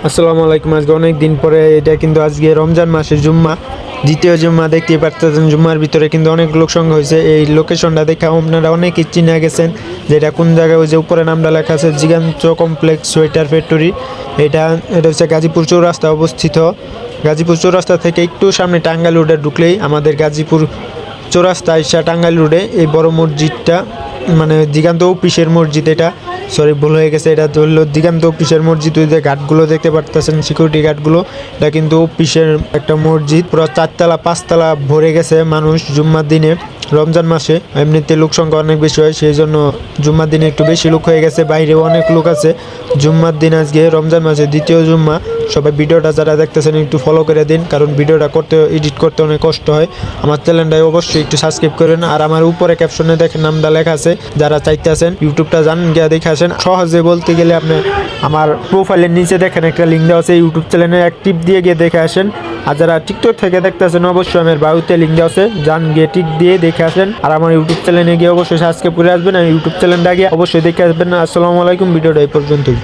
আসসালামু আলাইকুম। আজকে অনেক দিন পরে এটা কিন্তু আজকে রমজান মাসের জুম্মা, দ্বিতীয় জুম্মা দেখতেই পারতেছেন। জুম্মার ভিতরে কিন্তু অনেক লোক সংখ্যা হয়েছে। এই লোকেশনটা দেখে আপনারা অনেকেই চিনে গেছেন যে এটা কোন জায়গায়। ওই যে উপরে নামটা লেখা আছে জিগান্ত কমপ্লেক্স সোয়েটার ফ্যাক্টরি। এটা এটা হচ্ছে গাজীপুর চৌরাস্তা অবস্থিত। গাজীপুর চৌরাস্তা থেকে একটু সামনে টাঙ্গাইল রোডে ঢুকলেই আমাদের গাজীপুর চৌরাস্তা ইসা টাঙ্গাইল রোডে এই বড় মসজিদটা, মানে দিগান্ত অফিসের মসজিদ। এটা সরি, ভুল হয়ে গেছে। এটা ধরলো দিগান্ত অফিসের মসজিদ। ওই যে ঘাটগুলো দেখতে পারতেছেন, সিকিউরিটি গার্ডগুলো, এটা কিন্তু অফিসের একটা মসজিদ। পুরো 4 তলা 5 তলা ভরে গেছে মানুষ জুম্মার দিনে। রমজান মাসে এমনিতে লোক সংখ্যা অনেক বেশি হয়, সেই জন্য জুম্মার দিনে একটু বেশি লোক হয়ে গেছে। বাইরেও অনেক লোক আছে জুম্মার দিন। আজকে রমজান মাসে দ্বিতীয় জুম্মা। সবাই ভিডিওটা যারা দেখতেছেন একটু ফলো করে দিন, কারণ ভিডিওটা এডিট করতে অনেক কষ্ট হয়। আমার চ্যানেলটাই অবশ্যই একটু সাবস্ক্রাইব করেন। আর আমার উপরে ক্যাপশনে দেখেন নামটা লেখা আছে, যারা চাইতে আছেন ইউটিউবটা জানেন গিয়ে দেখে আসেন। সহজে বলতে গেলে আপনি আমার প্রোফাইলের নিচে দেখেন একটা লিঙ্ক দেওয়া আছে, ইউটিউব চ্যানেলে অ্যাক্টিভ দিয়ে গিয়ে দেখে আসেন। আর যারা টিকটক থেকে দেখতেছেন অবশ্যই আমার বায়ুতে লিঙ্ক দেওয়া আছে, যান গিয়ে টিক দিয়ে দেখে আসেন। আর আমার ইউটিউব চ্যানেলে গিয়ে অবশ্যই সাবস্ক্রাইব করে আসবেন। আর ইউটিউব চ্যানেলটা গিয়ে অবশ্যই দেখে আসবেন। আসসালামু আলাইকুম। ভিডিওটা এই পর্যন্তই।